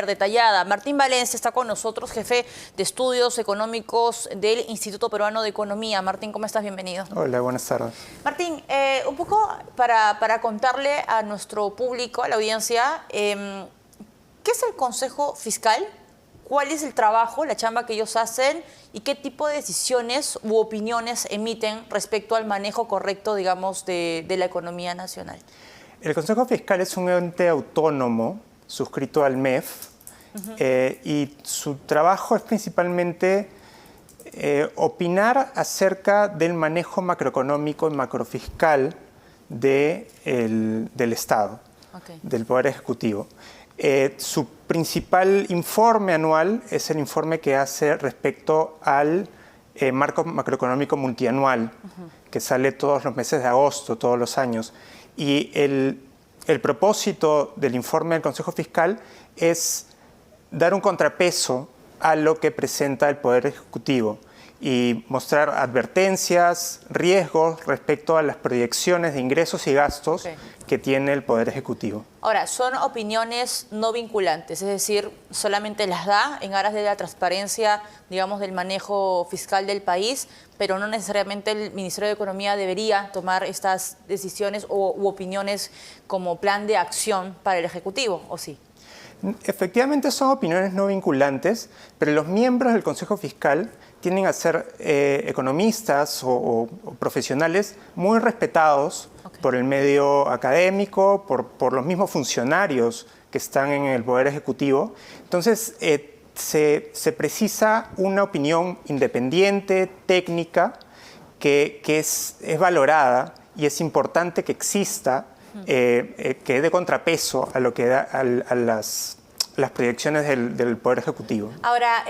conocer detallada. Martín Valencia está con nosotros, jefe de estudios económicos del Instituto Peruano de Economía. Martín, ¿cómo estás? Bienvenido. Hola, buenas tardes. Martín, un poco para contarle a nuestro público, a la audiencia, ¿qué es el Consejo Fiscal? ¿Cuál es el trabajo, la chamba que ellos hacen y qué tipo de decisiones u opiniones emiten respecto al manejo correcto, digamos, de la economía nacional? El Consejo Fiscal es un ente autónomo suscrito al MEF y su trabajo es principalmente opinar acerca del manejo macroeconómico y macrofiscal del Estado, del Poder Ejecutivo. Su principal informe anual es el informe que hace respecto al marco macroeconómico multianual, que sale todos los meses de agosto, todos los años. Y el propósito del informe del Consejo Fiscal es dar un contrapeso a lo que presenta el Poder Ejecutivo y mostrar advertencias, riesgos respecto a las proyecciones de ingresos y gastos que tiene el Poder Ejecutivo. Ahora, son opiniones no vinculantes, es decir, solamente las da en aras de la transparencia, digamos, del manejo fiscal del país, pero no necesariamente el Ministerio de Economía debería tomar estas decisiones u opiniones como plan de acción para el Ejecutivo, ¿o sí? Efectivamente son opiniones no vinculantes, pero los miembros del Consejo Fiscal tienden a ser economistas o profesionales muy respetados por el medio académico, por los mismos funcionarios que están en el Poder Ejecutivo. Entonces, se precisa una opinión independiente, técnica, que es valorada y es importante que exista, que dé contrapeso a lo que da a las proyecciones del Poder Ejecutivo. Ahora,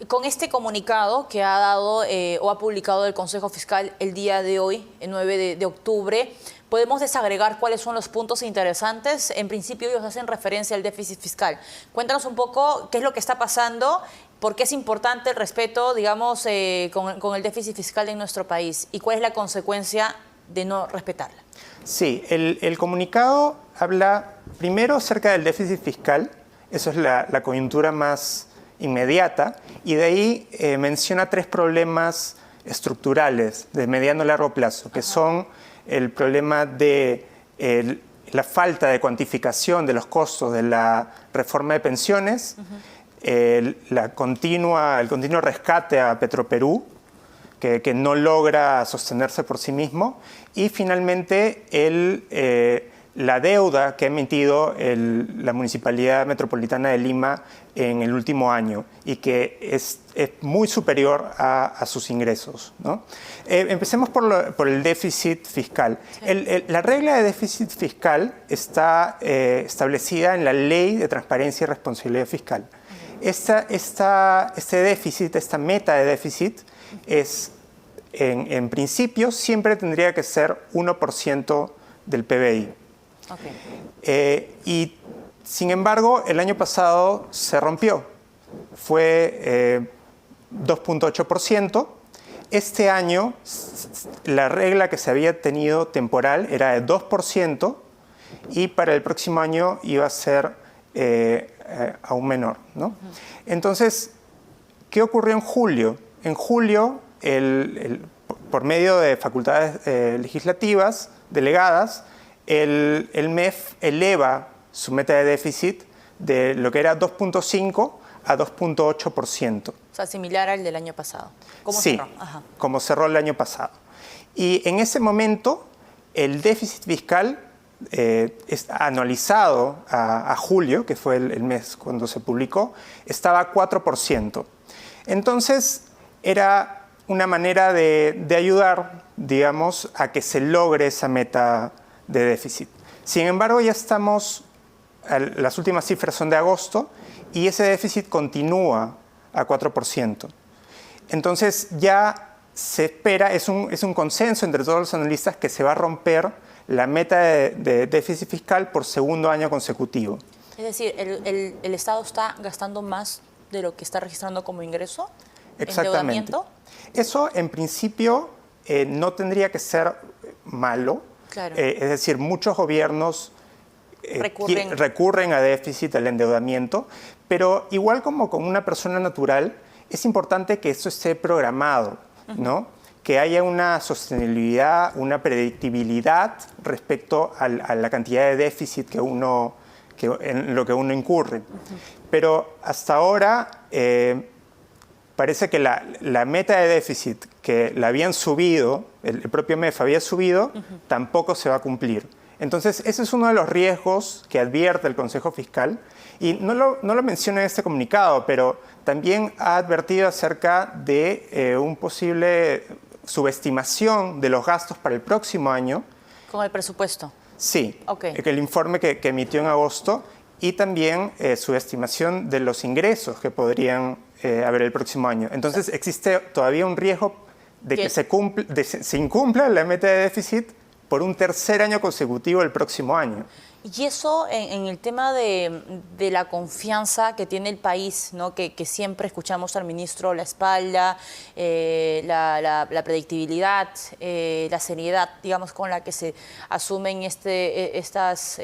con este comunicado que ha dado o ha publicado el Consejo Fiscal el día de hoy, el 9 de octubre, ¿podemos desagregar cuáles son los puntos interesantes? En principio ellos hacen referencia al déficit fiscal. Cuéntanos un poco qué es lo que está pasando, por qué es importante el respeto, digamos, con el déficit fiscal en nuestro país y cuál es la consecuencia de no respetarla. Sí, el comunicado habla primero acerca del déficit fiscal, eso es la coyuntura más inmediata, y de ahí menciona tres problemas estructurales de mediano a largo plazo, que son el problema de la falta de cuantificación de los costos de la reforma de pensiones, el continuo rescate a Petroperú, que no logra sostenerse por sí mismo, y finalmente la deuda que ha emitido la Municipalidad Metropolitana de Lima en el último año y que es muy superior a sus ingresos, ¿no? Empecemos por el déficit fiscal. La regla de déficit fiscal está establecida en la Ley de Transparencia y Responsabilidad Fiscal. Este déficit, esta meta de déficit, en principio siempre tendría que ser 1% del PBI. Y sin embargo, el año pasado se rompió, fue 2.8%. Este año la regla que se había tenido temporal era de 2% y para el próximo año iba a ser aún menor, ¿no? Entonces, ¿qué ocurrió en julio? En julio, por medio de facultades legislativas delegadas, el MEF eleva su meta de déficit de lo que era 2.5 a 2.8%. O sea, similar al del año pasado. ¿Cómo sí, cerró? Como cerró el año pasado. Y en ese momento, el déficit fiscal anualizado a julio, que fue el mes cuando se publicó, estaba a 4%. Entonces, era una manera de ayudar, digamos, a que se logre esa meta de déficit. Sin embargo, ya estamos, las últimas cifras son de agosto, y ese déficit continúa a 4%. Entonces ya se espera, es un consenso entre todos los analistas que se va a romper la meta de déficit fiscal por segundo año consecutivo. Es decir, ¿el Estado está gastando más de lo que está registrando como ingreso? Exactamente. ¿Endeudamiento? Eso, en principio, no tendría que ser malo. Claro. Es decir, muchos gobiernos recurren a déficit, al endeudamiento, pero igual como con una persona natural, es importante que esto esté programado, ¿no? Que haya una sostenibilidad, una predictibilidad respecto a la cantidad de déficit en lo que uno incurre. Pero hasta ahora parece que la meta de déficit que la habían subido, el propio MEF había subido, tampoco se va a cumplir. Entonces, ese es uno de los riesgos que advierte el Consejo Fiscal, y no lo menciona en este comunicado, pero también ha advertido acerca de un posible subestimación de los gastos para el próximo año. ¿Con el presupuesto? Sí, Okay. El informe que emitió en agosto, y también subestimación de los ingresos que podrían haber el próximo año. Entonces, existe todavía un riesgo de que se incumpla la meta de déficit por un tercer año consecutivo el próximo año. Y eso en el tema de la confianza que tiene el país, ¿no? Que siempre escuchamos al ministro la espalda, la predictibilidad, la seriedad, digamos, con la que se asumen estas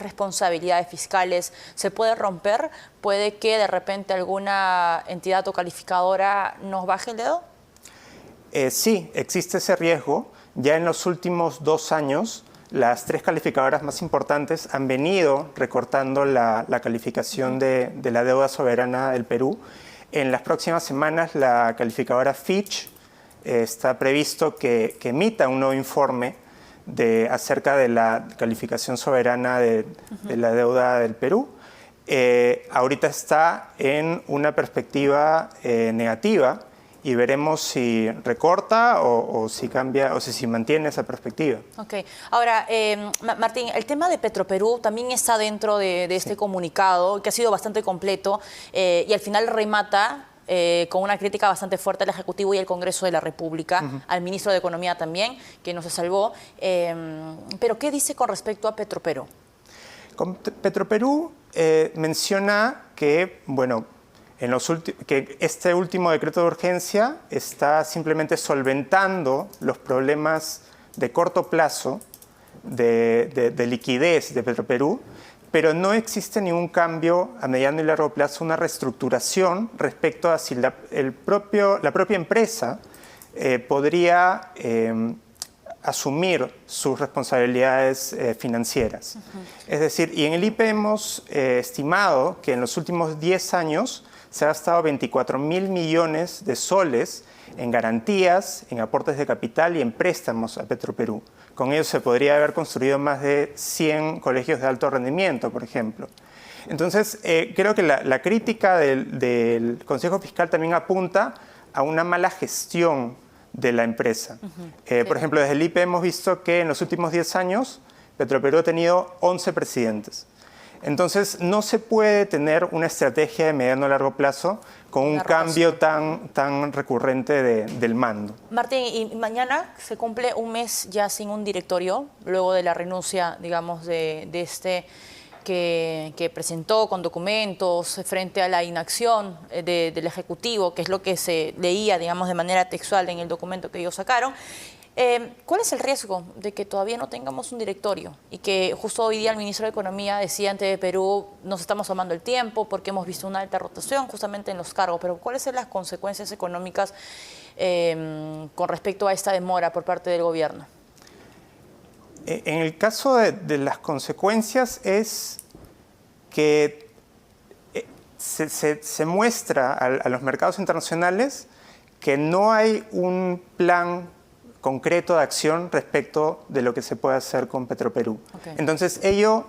responsabilidades fiscales, ¿se puede romper? ¿Puede que de repente alguna entidad o calificadora nos baje el dedo? Sí, existe ese riesgo. Ya en los últimos 2 años, las 3 calificadoras más importantes han venido recortando la calificación de la deuda soberana del Perú. En las próximas semanas, la calificadora Fitch está previsto que emita un nuevo informe acerca de la calificación soberana de la deuda del Perú. Ahorita está en una perspectiva negativa, y veremos si recorta o si cambia, o si mantiene esa perspectiva. Ok. Ahora, Martín, el tema de Petroperú también está dentro de este comunicado, que ha sido bastante completo, y al final remata con una crítica bastante fuerte al Ejecutivo y al Congreso de la República, al ministro de Economía también, que no se salvó. Pero, ¿qué dice con respecto a Petroperú? Con Petroperú menciona que, bueno, que este último decreto de urgencia está simplemente solventando los problemas de corto plazo de liquidez de Petroperú, pero no existe ningún cambio a mediano y largo plazo, una reestructuración respecto a si la propia empresa podría asumir sus responsabilidades financieras. Es decir, y en el IPE hemos estimado que en los últimos 10 años se ha gastado 24.000 millones de soles en garantías, en aportes de capital y en préstamos a Petroperú. Con ello se podría haber construido más de 100 colegios de alto rendimiento, por ejemplo. Entonces, creo que la crítica del Consejo Fiscal también apunta a una mala gestión de la empresa. Por ejemplo, desde el IPE hemos visto que en los últimos 10 años Petroperú ha tenido 11 presidentes. Entonces, no se puede tener una estrategia de mediano a largo plazo con un cambio tan recurrente del mando. Martín, y mañana se cumple un mes ya sin un directorio, luego de la renuncia, digamos, de este que presentó con documentos frente a la inacción del Ejecutivo, que es lo que se leía, digamos, de manera textual en el documento que ellos sacaron. ¿Cuál es el riesgo de que todavía no tengamos un directorio? Y que justo hoy día el ministro de Economía decía ante Perú, nos estamos tomando el tiempo porque hemos visto una alta rotación justamente en los cargos, pero ¿cuáles son las consecuencias económicas con respecto a esta demora por parte del gobierno? En el caso de las consecuencias es que se muestra a los mercados internacionales que no hay un plan concreto de acción respecto de lo que se puede hacer con Petroperú. Okay. Entonces, ello,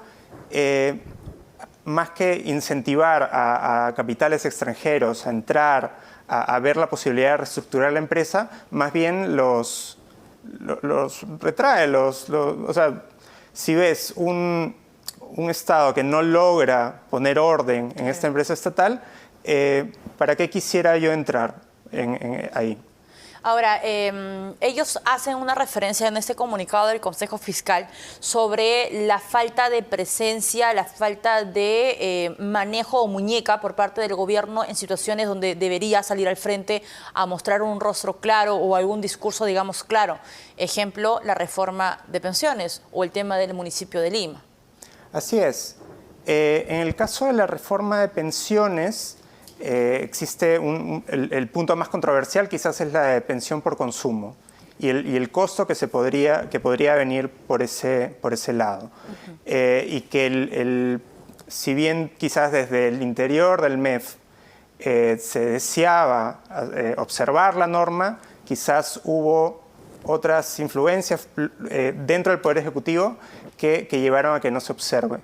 más que incentivar a capitales extranjeros a entrar, a ver la posibilidad de reestructurar la empresa, más bien los retrae. O sea, si ves un Estado que no logra poner orden en esta empresa estatal, ¿para qué quisiera yo entrar ahí? Ahora, ellos hacen una referencia en este comunicado del Consejo Fiscal sobre la falta de presencia, la falta de manejo o muñeca por parte del gobierno en situaciones donde debería salir al frente a mostrar un rostro claro o algún discurso, digamos, claro. Ejemplo, la reforma de pensiones o el tema del municipio de Lima. Así es. En el caso de la reforma de pensiones, existe el punto más controversial, quizás es la de pensión por consumo y el costo que podría venir por ese lado. Y que si bien quizás desde el interior del MEF se deseaba observar la norma, quizás hubo otras influencias dentro del Poder Ejecutivo que llevaron a que no se observe.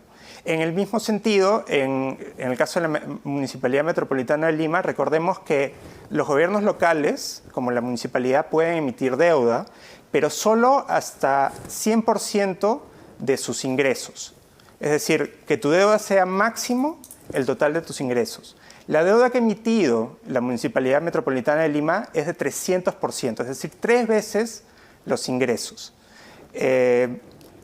En el mismo sentido, en el caso de la Municipalidad Metropolitana de Lima, recordemos que los gobiernos locales, como la municipalidad, pueden emitir deuda, pero solo hasta 100% de sus ingresos. Es decir, que tu deuda sea máximo el total de tus ingresos. La deuda que ha emitido la Municipalidad Metropolitana de Lima es de 300%, es decir, 3 veces los ingresos.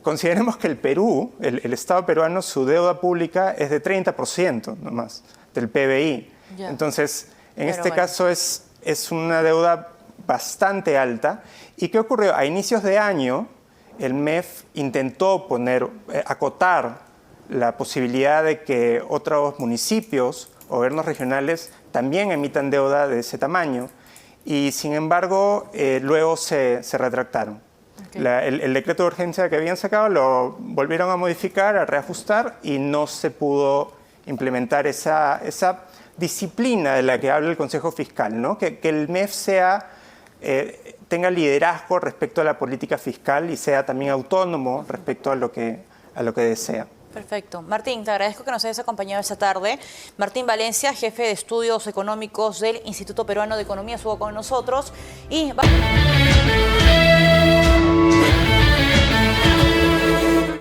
Consideremos que el Perú, el Estado peruano, su deuda pública es de 30% nomás del PBI. Ya. Entonces, en este caso es una deuda bastante alta. ¿Y qué ocurrió? A inicios de año, el MEF intentó acotar la posibilidad de que otros municipios o gobiernos regionales también emitan deuda de ese tamaño. Y sin embargo, luego se retractaron. Okay. El decreto de urgencia que habían sacado lo volvieron a modificar, a reajustar y no se pudo implementar esa disciplina de la que habla el Consejo Fiscal, ¿no? Que el MEF tenga liderazgo respecto a la política fiscal y sea también autónomo respecto a lo que desea. Perfecto. Martín, te agradezco que nos hayas acompañado esta tarde. Martín Valencia, jefe de estudios económicos del Instituto Peruano de Economía, estuvo con nosotros y